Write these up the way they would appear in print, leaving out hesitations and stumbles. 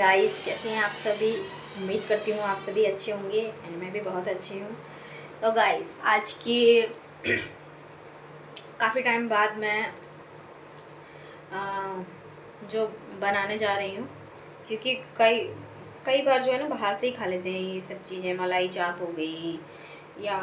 Guys, कैसे हैं आप सभी। उम्मीद करती हूँ आप सभी अच्छे होंगे एंड मैं भी बहुत अच्छी हूँ। तो गाइस, आज की काफ़ी टाइम बाद मैं जो बनाने जा रही हूँ, क्योंकि कई कई बार जो है ना बाहर से ही खा लेते हैं ये सब चीज़ें। मलाई चाप हो गई या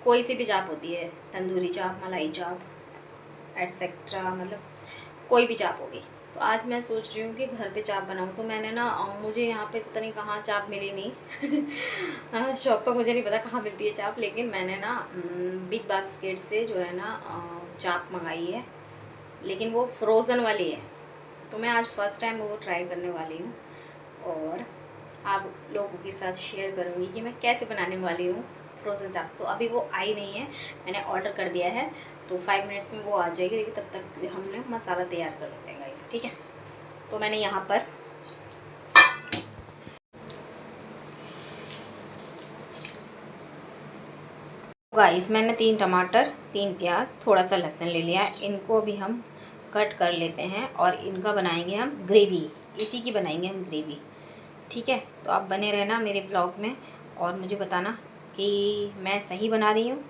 कोई सी भी चाप होती है, तंदूरी चाप, मलाई चाप एटसेट्रा, मतलब कोई भी चाप होगी। तो आज मैं सोच रही हूँ कि घर पे चाप बनाऊँ। तो मैंने ना मुझे यहाँ पे पता नहीं कहाँ चाप मिली नहीं शॉप पर मुझे नहीं पता कहाँ मिलती है चाप, लेकिन मैंने ना बिग बास्केट से जो है ना चाप मंगाई है, लेकिन वो फ्रोज़न वाली है। तो मैं आज फर्स्ट टाइम वो ट्राई करने वाली हूँ और आप लोगों के साथ शेयर करूँगी कि मैं कैसे बनाने वाली हूँ फ्रोज़न चाप। तो अभी वो आई नहीं है, मैंने ऑर्डर कर दिया है, तो 5 मिनट्स में वो आ जाएगी। लेकिन तब तक हम लोग मसाला तैयार कर लेते हैं गाइस, ठीक है। तो मैंने यहाँ पर गाइस मैंने 3 टमाटर, 3 प्याज, थोड़ा सा लहसुन ले लिया है। इनको भी हम कट कर लेते हैं और इनका बनाएंगे हम ग्रेवी। इसी की बनाएंगे हम ग्रेवी, ठीक है। तो आप बने रहना मेरे ब्लॉग में और मुझे बताना कि मैं सही बना रही हूँ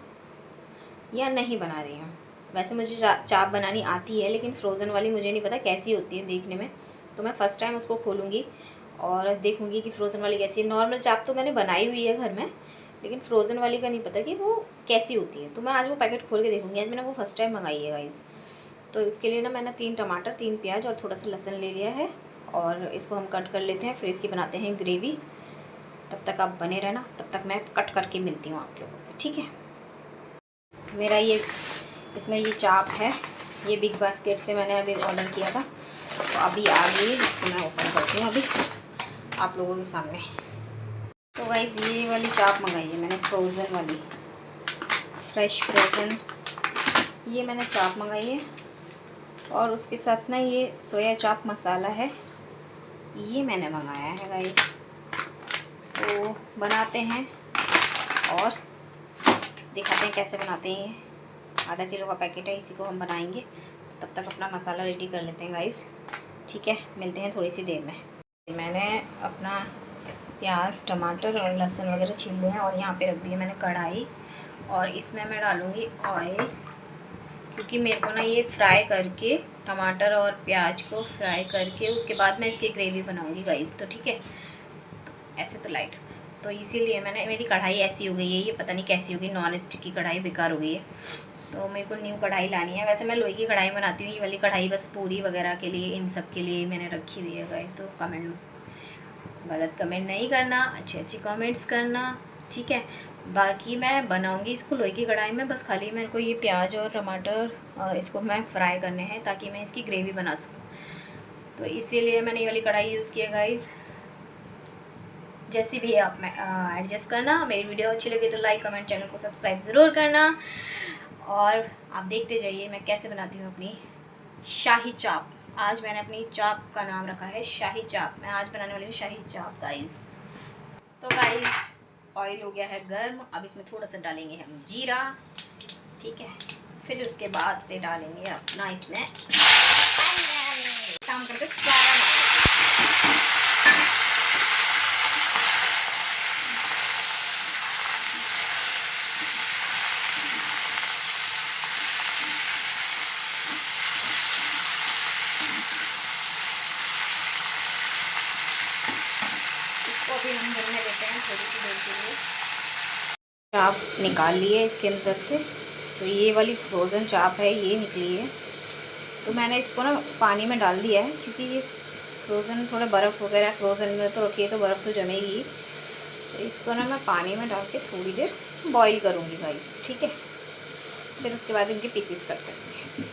या नहीं बना रही हूँ। वैसे मुझे चाप बनानी आती है, लेकिन फ्रोज़न वाली मुझे नहीं पता कैसी होती है देखने में। तो मैं फ़र्स्ट टाइम उसको खोलूँगी और देखूँगी कि फ़्रोज़न वाली कैसी है। नॉर्मल चाप तो मैंने बनाई हुई है घर में, लेकिन फ्रोज़न वाली का नहीं पता कि वो कैसी होती है। तो मैं आज वो पैकेट खोल के देखूँगी। आज मैंने वो फ़र्स्ट टाइम मंगाई है गाइस। तो इसके लिए ना मैंने 3 टमाटर, 3 प्याज और थोड़ा सा लहसुन ले लिया है और इसको हम कट कर लेते हैं, फिर इसकी बनाते हैं ग्रेवी। तब तक आप बने रहना, तब तक मैं कट करके मिलती हूँ आप लोगों से, ठीक है। मेरा ये इसमें ये चाप है, ये बिग बास्केट से मैंने अभी ऑर्डर किया था, तो अभी आ गई। इसको मैं ओपन करती हूँ अभी आप लोगों के सामने। तो गाइस, ये वाली चाप मंगाई है मैंने, फ्रोज़न वाली, फ्रेश फ्रोज़न ये मैंने चाप मंगाई है। और उसके साथ ना ये सोया चाप मसाला है, ये मैंने मंगाया है गाइस। तो बनाते हैं और दिखाते हैं कैसे बनाते हैं। ये आधा किलो का पैकेट है, इसी को हम बनाएंगे। तब तक अपना मसाला रेडी कर लेते हैं गाइस, ठीक है। मिलते हैं थोड़ी सी देर में। मैंने अपना प्याज, टमाटर और लहसुन वगैरह छील लिए हैं और यहाँ पे रख दिए मैंने कढ़ाई। और इसमें मैं डालूँगी ऑयल, क्योंकि मेरे को ना ये फ्राई करके, टमाटर और प्याज को फ्राई करके उसके बाद मैं इसकी ग्रेवी बनाऊँगी गाइस, तो ठीक है। तो ऐसे तो लाइट, तो इसीलिए मैंने, मेरी कढ़ाई ऐसी हो गई है, ये पता नहीं कैसी होगी, नॉन स्टिक की कढ़ाई बेकार हो गई है। तो मेरे को न्यू कढ़ाई लानी है। वैसे मैं लोहे की कढ़ाई बनाती हूँ, ये वाली कढ़ाई बस पूरी वगैरह के लिए, इन सब के लिए मैंने रखी हुई है गाइस। तो कमेंट, गलत कमेंट नहीं करना, अच्छे अच्छे कमेंट्स करना, ठीक है। बाकी मैं बनाऊंगी इसको लोहे की कढ़ाई में, बस खाली मेरे को ये प्याज और टमाटर इसको मैं फ्राई करने हैं ताकि मैं इसकी ग्रेवी बना सकूँ। तो इसीलिए मैंने ये वाली कढ़ाई यूज़ की है गाइस। जैसी भी आप मैं एडजस्ट करना। मेरी वीडियो अच्छी लगे तो लाइक, कमेंट, चैनल को सब्सक्राइब ज़रूर करना। और आप देखते जाइए मैं कैसे बनाती हूँ अपनी शाही चाप। आज मैंने अपनी चाप का नाम रखा है शाही चाप। मैं आज बनाने वाली हूँ शाही चाप गाइस। तो गाइस, ऑयल हो गया है गर्म, अब इसमें थोड़ा सा डालेंगे हम जीरा, ठीक है। फिर उसके बाद से डालेंगे अपना इसमें काम करके भी हम भरने देते हैं थोड़ी सी देर के लिए। चाप निकाल लिए इसके अंदर से, तो ये वाली फ्रोज़न चाप है, ये निकली है। तो मैंने इसको ना पानी में डाल दिया है, क्योंकि ये फ्रोज़न थोड़ा बर्फ़ वगैरह फ्रोज़न में तो रखिए तो बर्फ़ तो जमेगी। तो इसको ना मैं पानी में डाल के थोड़ी देर बॉईल करूँगी गाइस, ठीक है। फिर उसके बाद इनके पीसीस कर सकते हैं,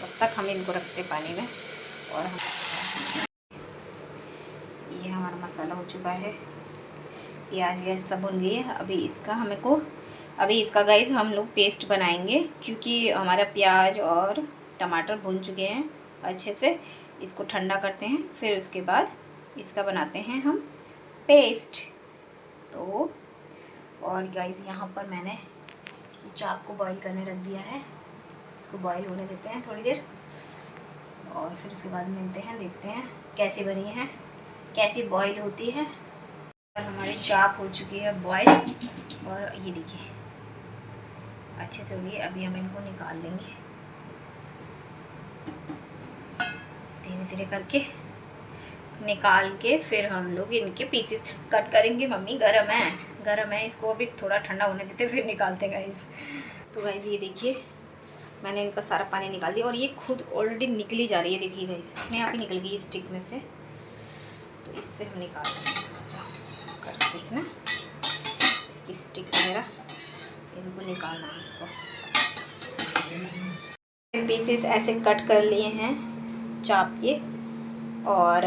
तब तक हम इनको रखते पानी में। और हम, ये हमारा मसाला हो चुका है, प्याज व्याज सब भुन गई है। अभी इसका गाइस हम लोग पेस्ट बनाएंगे, क्योंकि हमारा प्याज और टमाटर भुन चुके हैं अच्छे से। इसको ठंडा करते हैं, फिर उसके बाद इसका बनाते हैं हम पेस्ट। तो और गाइस, यहाँ पर मैंने चाप को बॉईल करने रख दिया है, इसको बॉईल होने देते हैं थोड़ी देर और फिर उसके बाद मिलते हैं, देखते हैं कैसी बनी है। कैसी बॉईल होती है। और हमारी चाप हो चुकी है बॉईल, और ये देखिए अच्छे से हो गई। अभी हम इनको निकाल लेंगे धीरे धीरे करके, निकाल के फिर हम लोग इनके पीसेस कट करेंगे। मम्मी गरम है, इसको अभी थोड़ा ठंडा होने देते फिर निकालते हैं गाइस। तो गाइस ये देखिए मैंने इनका सारा पानी निकाल दिया, और ये खुद ऑलरेडी निकली जा रही है। देखिए गाइस अपने आप ही निकल गई स्टिक में से। तो इससे हम निकाल देंगे थोड़ा सा करके इसमें इसकी स्टिक वगैरह इनको निकालना है। इनको पीसेस ऐसे कट कर लिए हैं चाप के, और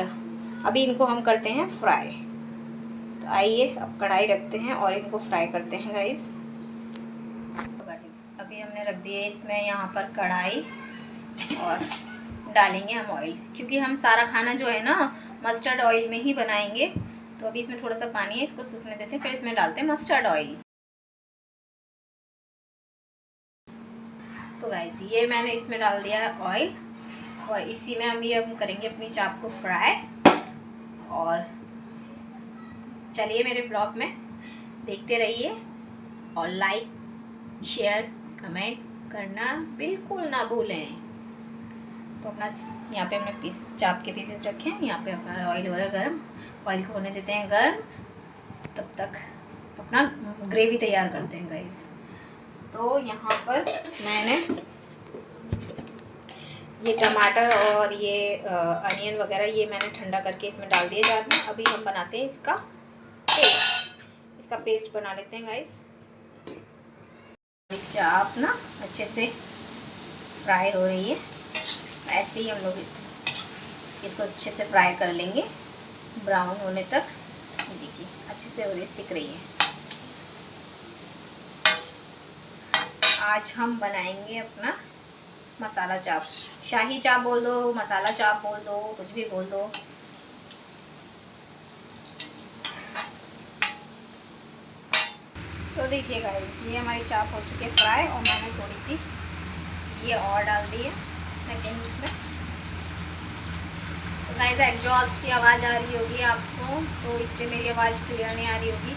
अभी इनको हम करते हैं फ्राई। तो आइए अब कढ़ाई रखते हैं और इनको फ्राई करते हैं गाइस। अभी हमने रख दिए इसमें यहाँ पर कढ़ाई, और डालेंगे हम ऑयल, क्योंकि हम सारा खाना जो है ना मस्टर्ड ऑयल में ही बनाएंगे। तो अभी इसमें थोड़ा सा पानी है, इसको सूखने देते हैं, फिर इसमें डालते हैं मस्टर्ड ऑयल। तो गाइस ये मैंने इसमें डाल दिया है ऑयल, और इसी में हम करेंगे अपनी चाप को फ्राई। और चलिए मेरे ब्लॉग में देखते रहिए, और लाइक शेयर कमेंट करना बिल्कुल ना भूलें। तो अपना यहाँ पे हमने चाप के पीसेस रखे हैं, यहाँ पे अपना ऑयल हो रहा है गर्म। ऑयल को होने देते हैं गर्म, तब तक अपना ग्रेवी तैयार करते हैं गाइस। तो यहाँ पर मैंने ये टमाटर और ये अनियन वगैरह ये मैंने ठंडा करके इसमें डाल दिए जार में। अभी हम बनाते हैं इसका पेस्ट बना लेते हैं गाइस। चाप ना अच्छे से फ्राई हो रही है, ऐसे ही हम लोग इसको अच्छे से फ्राई कर लेंगे ब्राउन होने तक। देखिए अच्छे से हो रही, सिक रही है। आज हम बनाएंगे अपना मसाला चाप, शाही चाप बोल दो, मसाला चाप बोल दो, कुछ भी बोल दो। तो देखिए गाइस ये हमारी चाप हो चुकी है फ्राई, और मैंने थोड़ी सी ये और डाल दी है सेकेंड उसमें। तो गाइस एग्जॉस्ट की आवाज़ आ रही होगी आपको, तो इसलिए मेरी आवाज़ क्लियर नहीं आ रही होगी।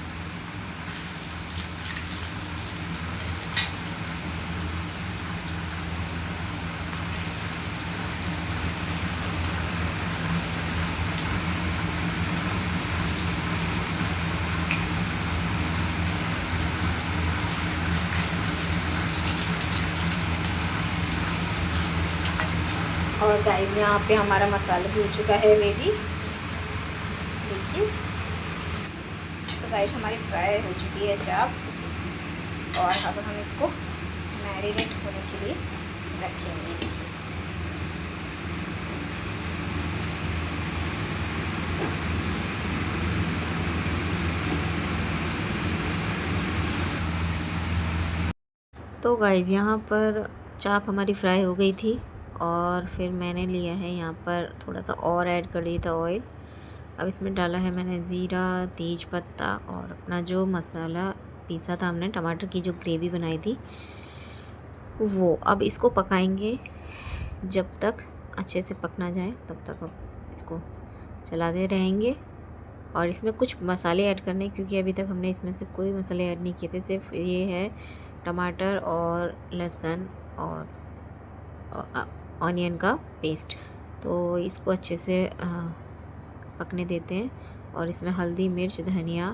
और गाइस यहाँ पे हमारा मसाला भी हो चुका है रेडी, देखिए। तो गाइस हमारी फ्राई हो चुकी है चाप, और अब हम इसको मैरिनेट होने के लिए रखेंगे। देखिए तो गाइस यहाँ पर चाप हमारी फ्राई हो गई थी, और फिर मैंने लिया है यहाँ पर थोड़ा सा और ऐड कर लिया था ऑयल। अब इसमें डाला है मैंने ज़ीरा, तेज पत्ता, और अपना जो मसाला पीसा था हमने, टमाटर की जो ग्रेवी बनाई थी वो। अब इसको पकाएंगे जब तक अच्छे से पक ना जाए, तब तक अब इसको चलाते रहेंगे। और इसमें कुछ मसाले ऐड करने, क्योंकि अभी तक हमने इसमें से कोई मसाले ऐड नहीं किए थे, सिर्फ ये है टमाटर और लहसुन और ऑनियन का पेस्ट। तो इसको अच्छे से पकने देते हैं, और इसमें हल्दी, मिर्च, धनिया,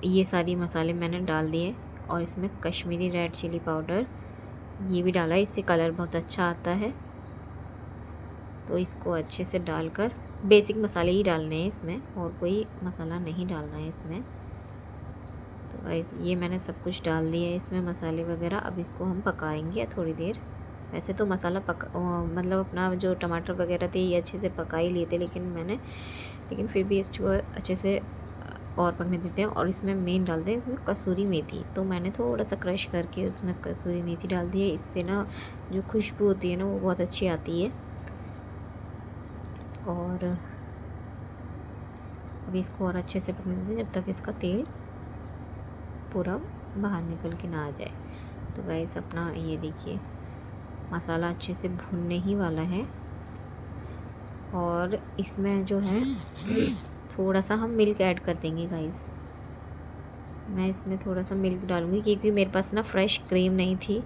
ये सारी मसाले मैंने डाल दिए, और इसमें कश्मीरी रेड चिली पाउडर ये भी डाला है, इससे कलर बहुत अच्छा आता है। तो इसको अच्छे से डालकर, बेसिक मसाले ही डालने हैं इसमें, और कोई मसाला नहीं डालना है इसमें। तो ये मैंने सब कुछ डाल दिया है इसमें मसाले वगैरह। अब इसको हम पकाएंगे थोड़ी देर। वैसे तो मसाला मतलब अपना जो टमाटर वगैरह थे ये अच्छे से पका ही लिए थे, लेकिन फिर भी इसको अच्छे से और पकने देते हैं। और इसमें मेन डालते हैं इसमें कसूरी मेथी। तो मैंने थोड़ा सा क्रश करके उसमें कसूरी मेथी डाल दी है, इससे ना जो खुशबू होती है ना वो बहुत अच्छी आती है। और अभी इसको और अच्छे से पकने देते हैं जब तक इसका तेल पूरा बाहर निकल के ना आ जाए। तो गाइस अपना ये देखिए मसाला अच्छे से भुनने ही वाला है, और इसमें जो है थोड़ा सा हम मिल्क ऐड कर देंगे गाइस। मैं इसमें थोड़ा सा मिल्क डालूँगी क्योंकि मेरे पास ना फ्रेश क्रीम नहीं थी,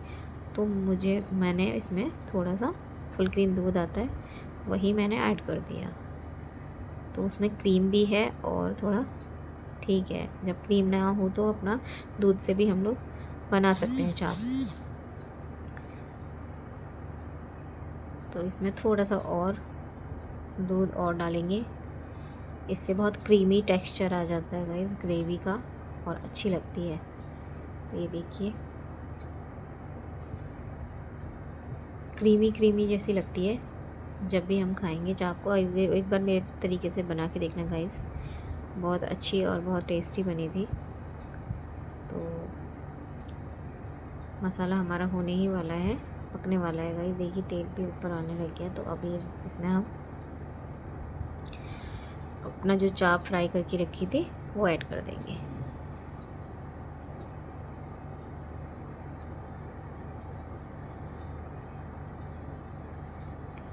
तो मैंने इसमें थोड़ा सा फुल क्रीम दूध आता है वही मैंने ऐड कर दिया। तो उसमें क्रीम भी है और थोड़ा ठीक है। जब क्रीम ना हो तो अपना दूध से भी हम लोग बना सकते हैं चाप। तो इसमें थोड़ा सा और दूध और डालेंगे, इससे बहुत क्रीमी टेक्सचर आ जाता है गाइस ग्रेवी का और अच्छी लगती है। तो ये देखिए क्रीमी क्रीमी जैसी लगती है जब भी हम खाएंगे चाप को। एक बार मेरे तरीके से बना के देखना गाइस, बहुत अच्छी और बहुत टेस्टी बनी थी। तो मसाला हमारा होने ही वाला है, पकने वाला है गाइस। देखिए तेल भी ऊपर आने लग गया। तो अभी इसमें हम अपना जो चाप फ्राई करके रखी थी वो ऐड कर देंगे।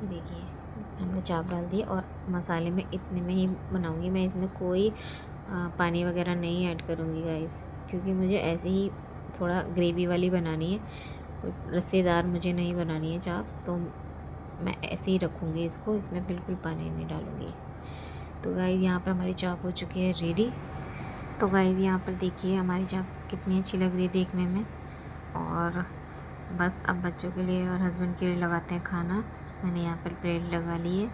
देखिए हमने चाप डाल दिए और मसाले में इतने में ही बनाऊंगी मैं, इसमें कोई पानी वगैरह नहीं ऐड करूँगी गाइस, क्योंकि मुझे ऐसे ही थोड़ा ग्रेवी वाली बनानी है, कोई रसेदार मुझे नहीं बनानी है चाप। तो मैं ऐसे ही रखूँगी इसको, इसमें बिल्कुल पानी नहीं डालूँगी। तो गाइस यहाँ पे हमारी चाप हो चुकी है रेडी। तो गाइस यहाँ पर देखिए हमारी चाप कितनी अच्छी लग रही है देखने में। और बस अब बच्चों के लिए और हस्बैंड के लिए लगाते हैं खाना। मैंने यहाँ पर ब्रेड लगा ली है।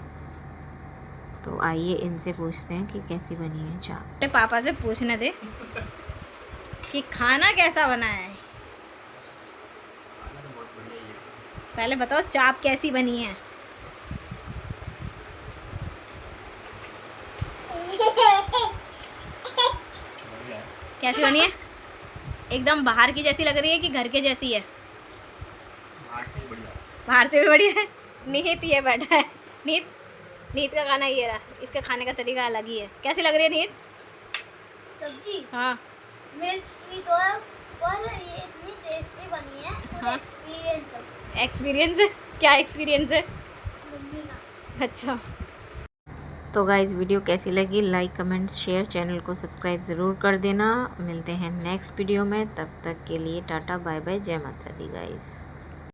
तो आइए इनसे पूछते हैं कि कैसी बनी है चाप। पापा से पूछने दे कि खाना कैसा बना है। पहले बताओ चाप कैसी बनी है। कैसी बनी है? एकदम बाहर की जैसी लग रही है कि घर के जैसी है? बाहर से भी बढ़िया है। निहित ये बैठा है, नीत का खाना ये रहा। इसका खाने का तरीका अलग ही है। कैसी लग रही है नीत? सब्जी हाँ मिर्च भी तो है पर ये इतनी टेस्टी बनी है। हाँ एक्सपीरियंस है। एक्सपीरियंस है? क्या एक्सपीरियंस है? मम्मी का। अच्छा। तो गाइस वीडियो कैसी लगी, लाइक कमेंट शेयर, चैनल को सब्सक्राइब ज़रूर कर देना। मिलते हैं नेक्स्ट वीडियो में, तब तक के लिए टाटा बाय बाय, जय माता दी गाइस।